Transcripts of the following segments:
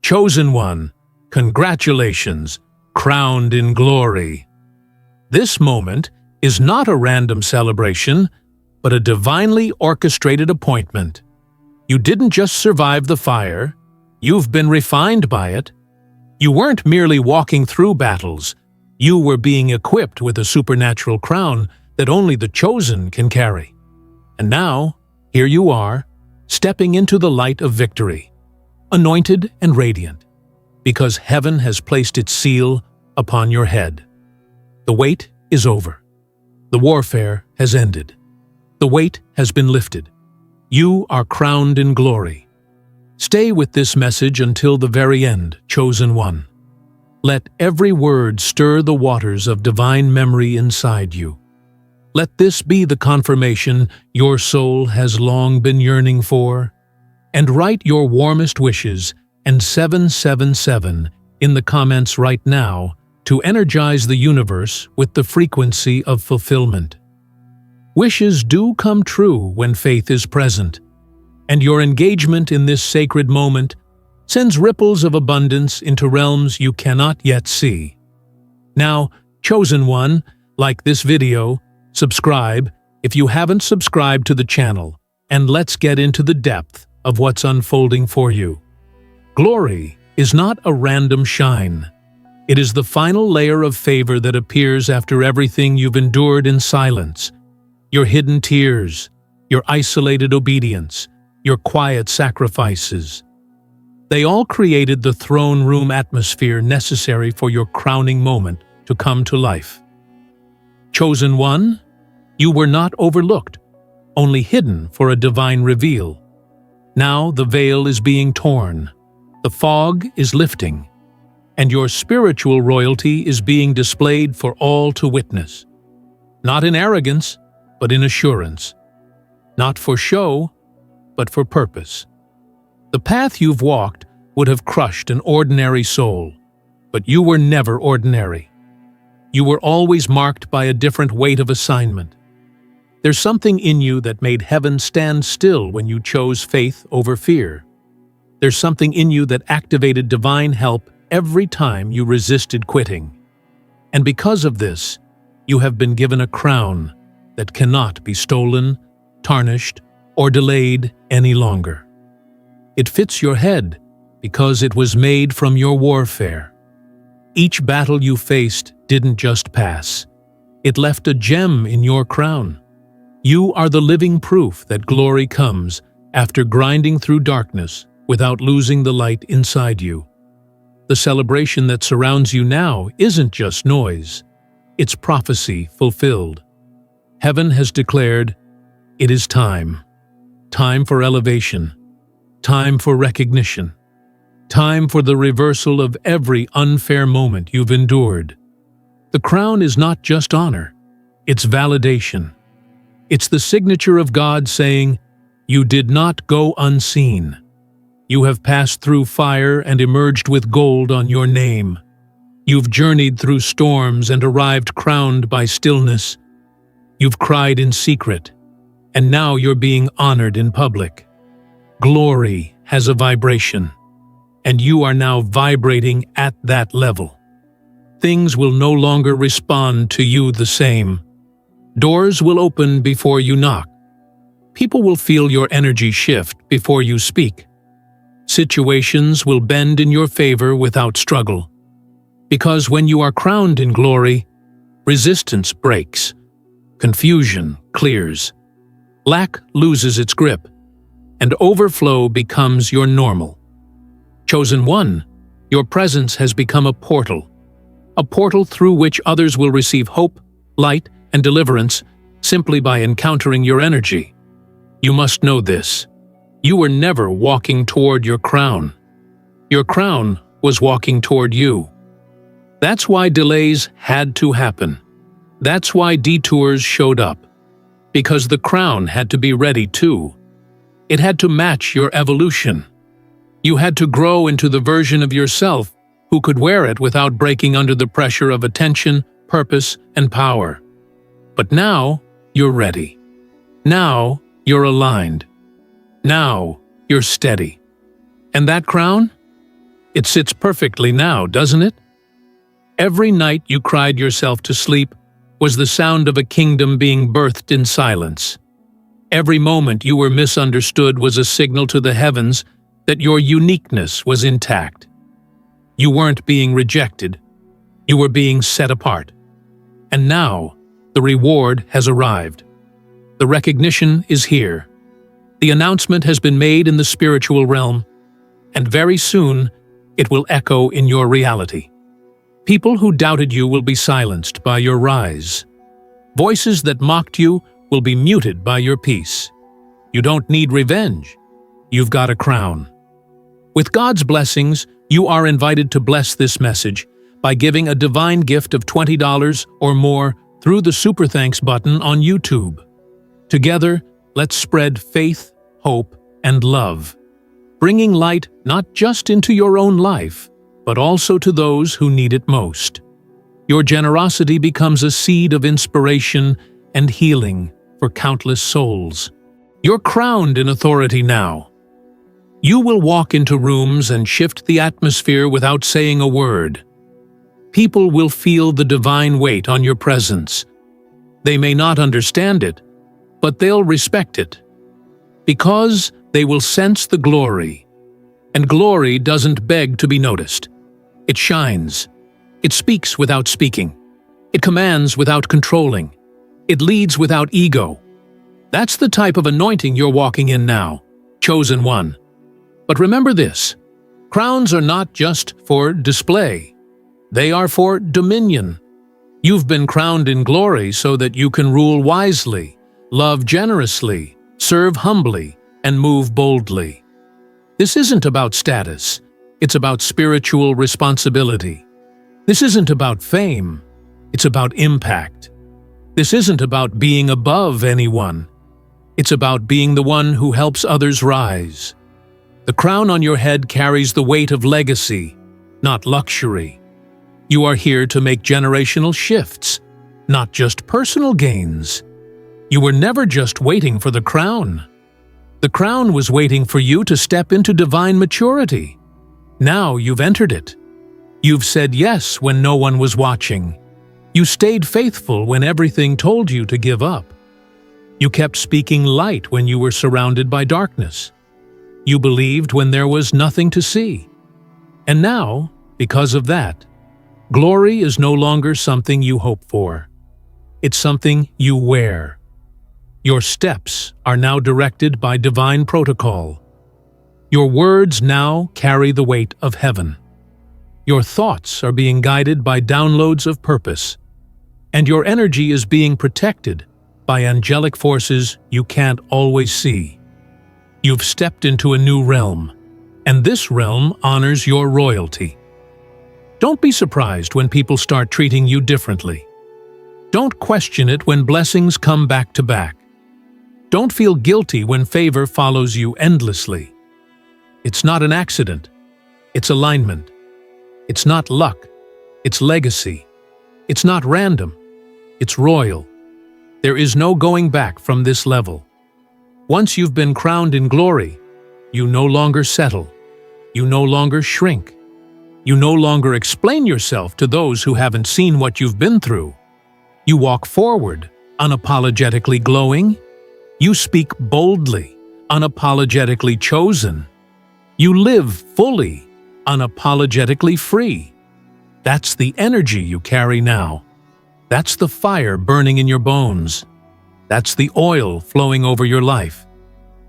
Chosen one, congratulations, crowned in glory. This moment is not a random celebration, but a divinely orchestrated appointment. You didn't just survive the fire, you've been refined by it. You weren't merely walking through battles, you were being equipped with a supernatural crown that only the chosen can carry. And now, here you are, stepping into the light of victory, anointed and radiant, because heaven has placed its seal upon your head. The wait is over. The warfare has ended. The weight has been lifted. You are crowned in glory. Stay with this message until the very end, chosen one. Let every word stir the waters of divine memory inside you. Let this be the confirmation your soul has long been yearning for. And write your warmest wishes and 777 in the comments right now to energize the universe with the frequency of fulfillment. Wishes do come true when faith is present, and your engagement in this sacred moment sends ripples of abundance into realms you cannot yet see. Now, chosen one, like this video, subscribe if you haven't subscribed to the channel, and let's get into the depth of what's unfolding for you. Glory is not a random shine. It is the final layer of favor that appears after everything you've endured in silence. Your hidden tears, your isolated obedience, your quiet sacrifices. They all created the throne room atmosphere necessary for your crowning moment to come to life. Chosen one, you were not overlooked, only hidden for a divine reveal. Now the veil is being torn, the fog is lifting, and your spiritual royalty is being displayed for all to witness. Not in arrogance, but in assurance. Not for show, but for purpose. The path you've walked would have crushed an ordinary soul, but you were never ordinary. You were always marked by a different weight of assignment. There's something in you that made heaven stand still when you chose faith over fear. There's something in you that activated divine help every time you resisted quitting. And because of this, you have been given a crown that cannot be stolen, tarnished, or delayed any longer. It fits your head because it was made from your warfare. Each battle you faced didn't just pass. It left a gem in your crown. You are the living proof that glory comes after grinding through darkness without losing the light inside you. The celebration that surrounds you now isn't just noise. It's prophecy fulfilled. Heaven has declared, it is time. Time for elevation. Time for recognition. Time for the reversal of every unfair moment you've endured. The crown is not just honor, it's validation. It's the signature of God saying, you did not go unseen. You have passed through fire and emerged with gold on your name. You've journeyed through storms and arrived crowned by stillness. You've cried in secret, and now you're being honored in public. Glory has a vibration, and you are now vibrating at that level. Things will no longer respond to you the same. Doors will open before you knock. People will feel your energy shift before you speak. Situations will bend in your favor without struggle. Because when you are crowned in glory, resistance breaks, confusion clears, lack loses its grip, and overflow becomes your normal. Chosen one, your presence has become a portal through which others will receive hope, light, and deliverance simply by encountering your energy. You must know this. You were never walking toward your crown. Your crown was walking toward you. That's why delays had to happen. That's why detours showed up. Because the crown had to be ready too. It had to match your evolution. You had to grow into the version of yourself who could wear it without breaking under the pressure of attention, purpose, and power. But now, you're ready. Now, you're aligned. Now, you're steady. And that crown? It sits perfectly now, doesn't it? Every night you cried yourself to sleep was the sound of a kingdom being birthed in silence. Every moment you were misunderstood was a signal to the heavens that your uniqueness was intact. You weren't being rejected. You were being set apart. And now, the reward has arrived. The recognition is here. The announcement has been made in the spiritual realm, and very soon it will echo in your reality. People who doubted you will be silenced by your rise. Voices that mocked you will be muted by your peace. You don't need revenge. You've got a crown. With God's blessings, you are invited to bless this message by giving a divine gift of $20 or more through the Super Thanks button on YouTube. Together, let's spread faith, hope, and love, bringing light not just into your own life, but also to those who need it most. Your generosity becomes a seed of inspiration and healing for countless souls. You're crowned in authority now. You will walk into rooms and shift the atmosphere without saying a word. People will feel the divine weight on your presence. They may not understand it, but they'll respect it, because they will sense the glory. And glory doesn't beg to be noticed. It shines. It speaks without speaking. It commands without controlling. It leads without ego. That's the type of anointing you're walking in now, chosen one. But remember this, crowns are not just for display. They are for dominion. You've been crowned in glory so that you can rule wisely, love generously, serve humbly, and move boldly. This isn't about status. It's about spiritual responsibility. This isn't about fame. It's about impact. This isn't about being above anyone. It's about being the one who helps others rise. The crown on your head carries the weight of legacy, not luxury. You are here to make generational shifts, not just personal gains. You were never just waiting for the crown. The crown was waiting for you to step into divine maturity. Now you've entered it. You've said yes when no one was watching. You stayed faithful when everything told you to give up. You kept speaking light when you were surrounded by darkness. You believed when there was nothing to see. And now, because of that, glory is no longer something you hope for. It's something you wear. Your steps are now directed by divine protocol. Your words now carry the weight of heaven. Your thoughts are being guided by downloads of purpose. And your energy is being protected by angelic forces you can't always see. You've stepped into a new realm, and this realm honors your royalty. Don't be surprised when people start treating you differently. Don't question it when blessings come back to back. Don't feel guilty when favor follows you endlessly. It's not an accident. It's alignment. It's not luck. It's legacy. It's not random. It's royal. There is no going back from this level. Once you've been crowned in glory, you no longer settle. You no longer shrink. You no longer explain yourself to those who haven't seen what you've been through. You walk forward, unapologetically glowing. You speak boldly, unapologetically chosen. You live fully, unapologetically free. That's the energy you carry now. That's the fire burning in your bones. That's the oil flowing over your life.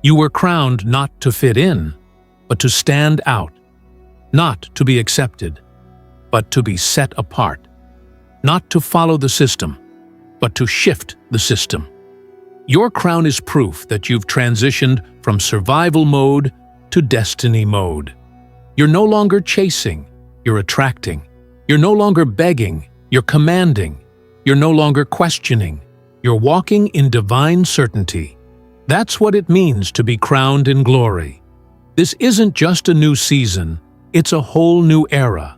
You were crowned not to fit in, but to stand out. Not to be accepted, but to be set apart. Not to follow the system, but to shift the system. Your crown is proof that you've transitioned from survival mode to destiny mode. You're no longer chasing, you're attracting. You're no longer begging, you're commanding. You're no longer questioning. You're walking in divine certainty. That's what it means to be crowned in glory. This isn't just a new season, it's a whole new era.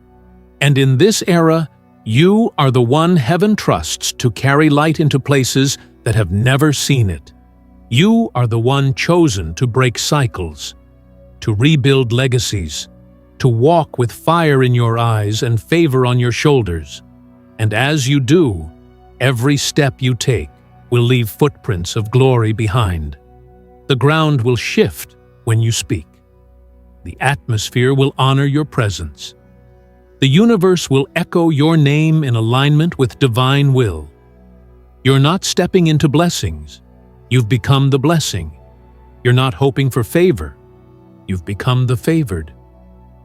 And in this era, you are the one heaven trusts to carry light into places that have never seen it. You are the one chosen to break cycles, to rebuild legacies, to walk with fire in your eyes and favor on your shoulders. And as you do, every step you take will leave footprints of glory behind. The ground will shift when you speak. The atmosphere will honor your presence. The universe will echo your name in alignment with divine will. You're not stepping into blessings. You've become the blessing. You're not hoping for favor. You've become the favored.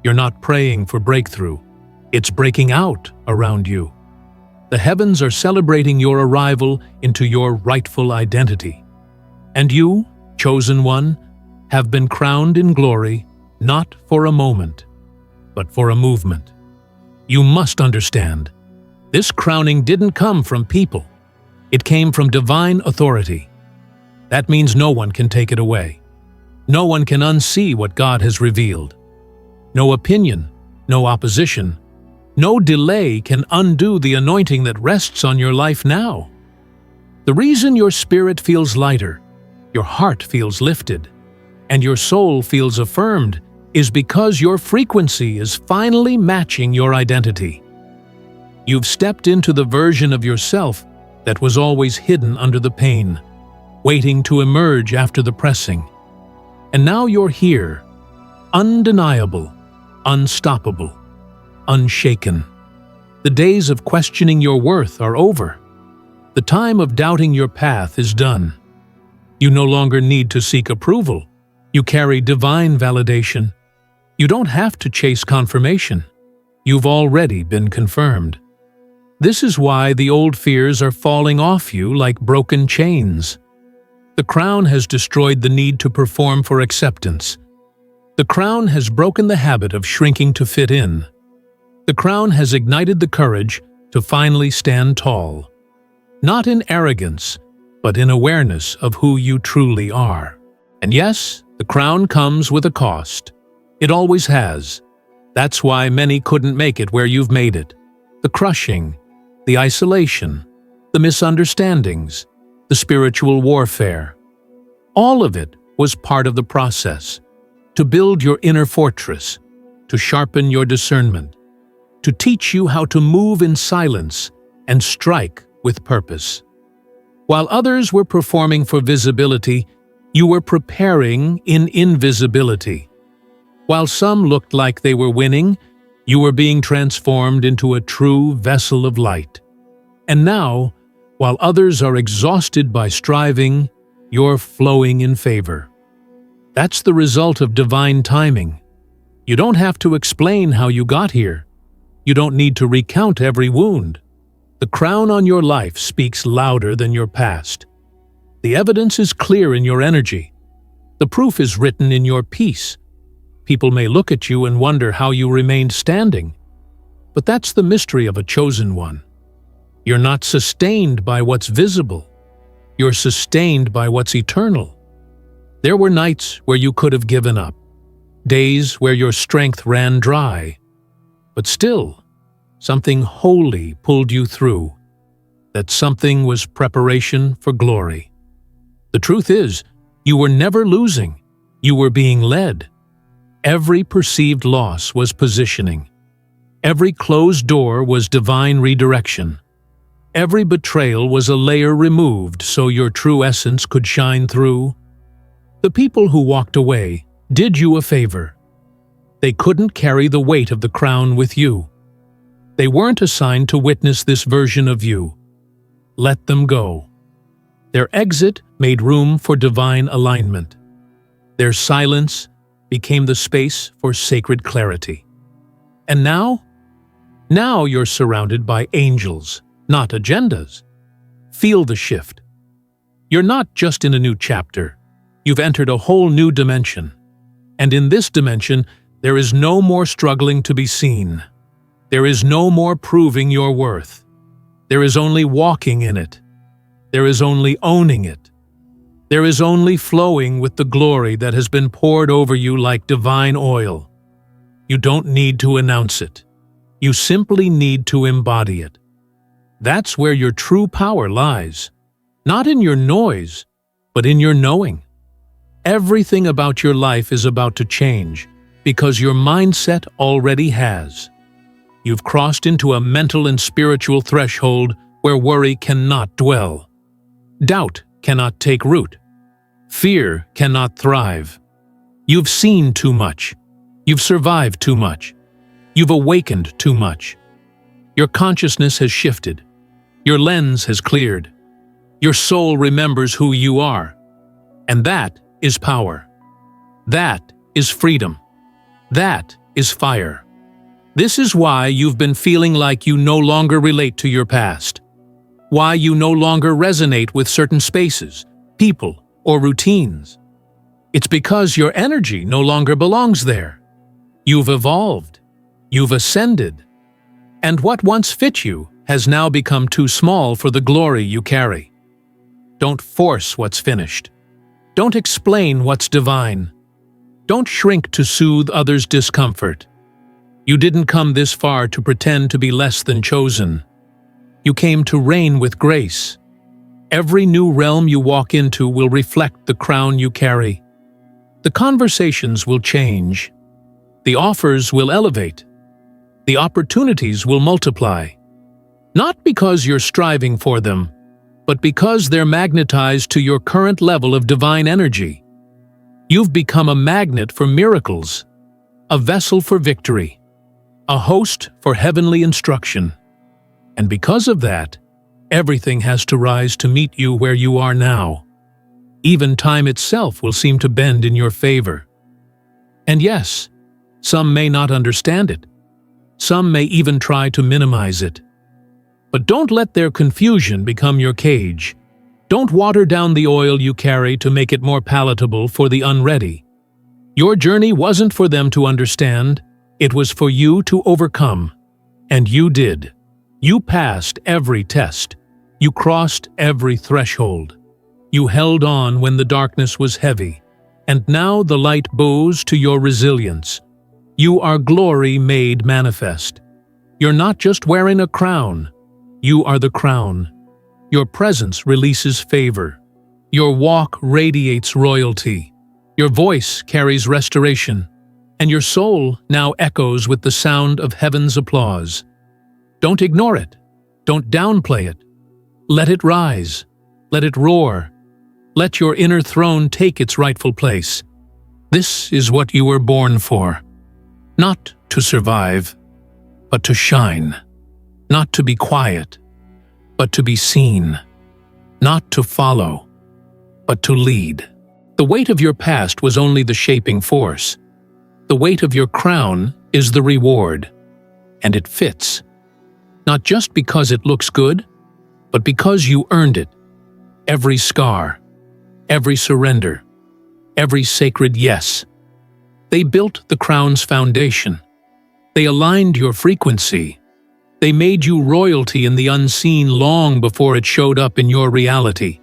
You're not praying for breakthrough. It's breaking out around you. The heavens are celebrating your arrival into your rightful identity. And you, chosen one, have been crowned in glory, not for a moment, but for a movement. You must understand, this crowning didn't come from people. It came from divine authority. That means no one can take it away. No one can unsee what God has revealed. No opinion, no opposition, no delay can undo the anointing that rests on your life now. The reason your spirit feels lighter, your heart feels lifted, and your soul feels affirmed is because your frequency is finally matching your identity. You've stepped into the version of yourself that was always hidden under the pain, waiting to emerge after the pressing. And now you're here, undeniable, unstoppable, unshaken. The days of questioning your worth are over. The time of doubting your path is done. You no longer need to seek approval. You carry divine validation. You don't have to chase confirmation. You've already been confirmed. This is why the old fears are falling off you like broken chains. The crown has destroyed the need to perform for acceptance. The crown has broken the habit of shrinking to fit in. The crown has ignited the courage to finally stand tall. Not in arrogance, but in awareness of who you truly are. And yes, the crown comes with a cost. It always has. That's why many couldn't make it where you've made it. The crushing, the isolation, the misunderstandings, the spiritual warfare. All of it was part of the process. To build your inner fortress, to sharpen your discernment, to teach you how to move in silence and strike with purpose. While others were performing for visibility, you were preparing in invisibility. While some looked like they were winning, you were being transformed into a true vessel of light. And now, while others are exhausted by striving, you're flowing in favor. That's the result of divine timing. You don't have to explain how you got here. You don't need to recount every wound. The crown on your life speaks louder than your past. The evidence is clear in your energy. The proof is written in your peace. People may look at you and wonder how you remained standing. But that's the mystery of a chosen one. You're not sustained by what's visible. You're sustained by what's eternal. There were nights where you could have given up, days where your strength ran dry. But still, something holy pulled you through. That something was preparation for glory. The truth is, you were never losing. You were being led. Every perceived loss was positioning. Every closed door was divine redirection. Every betrayal was a layer removed so your true essence could shine through. The people who walked away did you a favor. They couldn't carry the weight of the crown with you. They weren't assigned to witness this version of you. Let them go. Their exit made room for divine alignment. Their silence became the space for sacred clarity. And now you're surrounded by angels, not agendas. Feel the shift. You're not just in a new chapter. You've entered a whole new dimension. And in this dimension, there is no more struggling to be seen. There is no more proving your worth. There is only walking in it. There is only owning it. There is only flowing with the glory that has been poured over you like divine oil. You don't need to announce it. You simply need to embody it. That's where your true power lies. Not in your noise, but in your knowing. Everything about your life is about to change, Because your mindset already has. You've crossed into a mental and spiritual threshold where worry cannot dwell. Doubt cannot take root. Fear cannot thrive. You've seen too much. You've survived too much. You've awakened too much. Your consciousness has shifted. Your lens has cleared. Your soul remembers who you are. And that is power. That is freedom. That is fire. This is why you've been feeling like you no longer relate to your past. Why you no longer resonate with certain spaces, people, or routines. It's because your energy no longer belongs there. You've evolved. You've ascended. And what once fit you has now become too small for the glory you carry. Don't force what's finished. Don't explain what's divine. Don't shrink to soothe others' discomfort. You didn't come this far to pretend to be less than chosen. You came to reign with grace. Every new realm you walk into will reflect the crown you carry. The conversations will change. The offers will elevate. The opportunities will multiply. Not because you're striving for them, but because they're magnetized to your current level of divine energy. You've become a magnet for miracles, a vessel for victory, a host for heavenly instruction. And because of that, everything has to rise to meet you where you are now. Even time itself will seem to bend in your favor. And yes, some may not understand it. Some may even try to minimize it. But don't let their confusion become your cage. Don't water down the oil you carry to make it more palatable for the unready. Your journey wasn't for them to understand. It was for you to overcome. And you did. You passed every test. You crossed every threshold. You held on when the darkness was heavy. And now the light bows to your resilience. You are glory made manifest. You're not just wearing a crown. You are the crown. Your presence releases favor. Your walk radiates royalty. Your voice carries restoration. And your soul now echoes with the sound of heaven's applause. Don't ignore it. Don't downplay it. Let it rise. Let it roar. Let your inner throne take its rightful place. This is what you were born for. Not to survive, but to shine. Not to be quiet, but to be seen. Not to follow, but to lead. The weight of your past was only the shaping force. The weight of your crown is the reward. And it fits. Not just because it looks good, but because you earned it. Every scar, every surrender, every sacred yes. They built the crown's foundation. They aligned your frequency. They made you royalty in the unseen long before it showed up in your reality.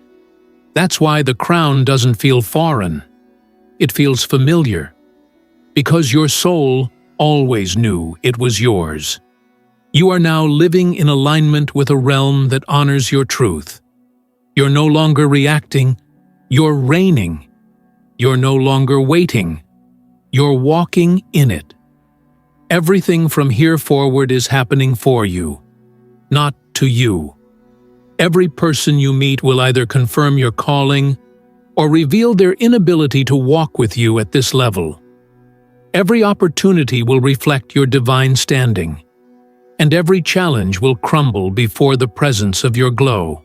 That's why the crown doesn't feel foreign. It feels familiar. Because your soul always knew it was yours. You are now living in alignment with a realm that honors your truth. You're no longer reacting, you're reigning. You're no longer waiting, you're walking in it. Everything from here forward is happening for you, not to you. Every person you meet will either confirm your calling or reveal their inability to walk with you at this level. Every opportunity will reflect your divine standing, and every challenge will crumble before the presence of your glow.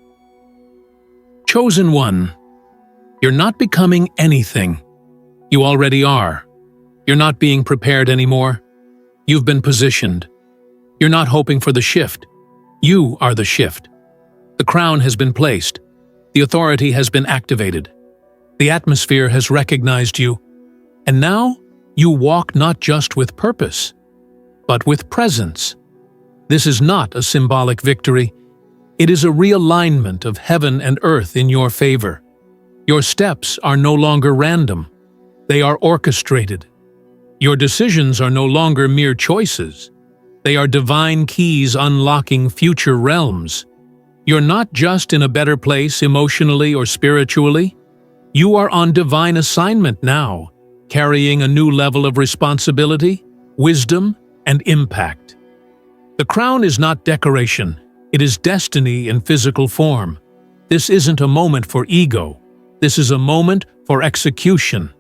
Chosen one, you're not becoming anything. You already are. You're not being prepared anymore. You've been positioned. You're not hoping for the shift. You are the shift. The crown has been placed. The authority has been activated. The atmosphere has recognized you. And now you walk not just with purpose, but with presence. This is not a symbolic victory. It is a realignment of heaven and earth in your favor. Your steps are no longer random. They are orchestrated. Your decisions are no longer mere choices. They are divine keys unlocking future realms. You're not just in a better place emotionally or spiritually. You are on divine assignment now, carrying a new level of responsibility, wisdom, and impact. The crown is not decoration, it is destiny in physical form. This isn't a moment for ego, this is a moment for execution.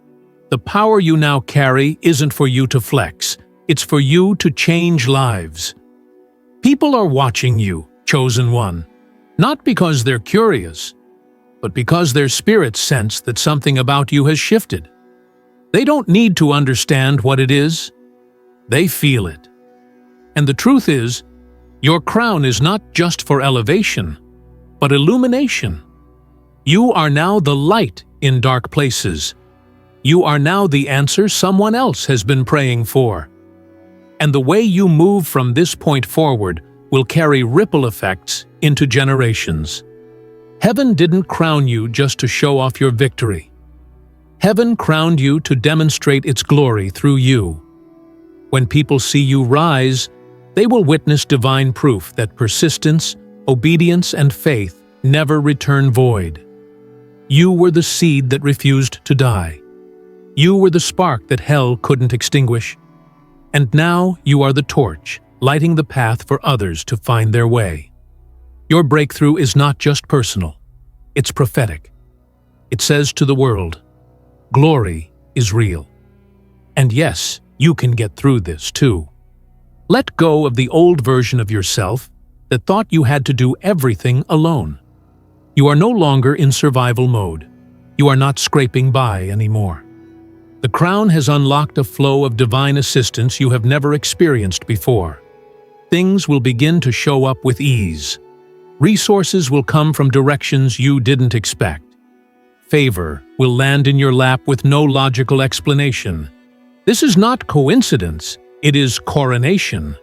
The power you now carry isn't for you to flex, it's for you to change lives. People are watching you, chosen one, not because they're curious, but because their spirits sense that something about you has shifted. They don't need to understand what it is, they feel it. And the truth is, your crown is not just for elevation, but illumination. You are now the light in dark places. You are now the answer someone else has been praying for. And the way you move from this point forward will carry ripple effects into generations. Heaven didn't crown you just to show off your victory. Heaven crowned you to demonstrate its glory through you. When people see you rise, they will witness divine proof that persistence, obedience, and faith never return void. You were the seed that refused to die. You were the spark that hell couldn't extinguish. And now you are the torch, lighting the path for others to find their way. Your breakthrough is not just personal, it's prophetic. It says to the world, glory is real. And yes, you can get through this too. Let go of the old version of yourself that thought you had to do everything alone. You are no longer in survival mode. You are not scraping by anymore. The crown has unlocked a flow of divine assistance you have never experienced before. Things will begin to show up with ease. Resources will come from directions you didn't expect. Favor will land in your lap with no logical explanation. This is not coincidence, it is coronation.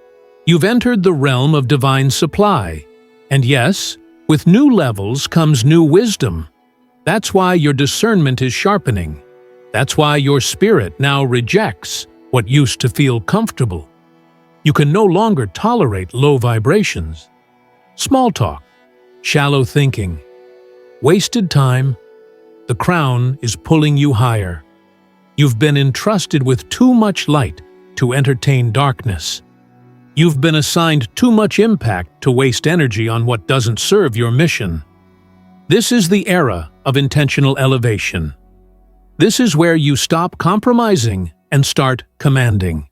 You've entered the realm of divine supply. And yes, with new levels comes new wisdom. That's why your discernment is sharpening. That's why your spirit now rejects what used to feel comfortable. You can no longer tolerate low vibrations, small talk, shallow thinking, wasted time. The crown is pulling you higher. You've been entrusted with too much light to entertain darkness. You've been assigned too much impact to waste energy on what doesn't serve your mission. This is the era of intentional elevation. This is where you stop compromising and start commanding.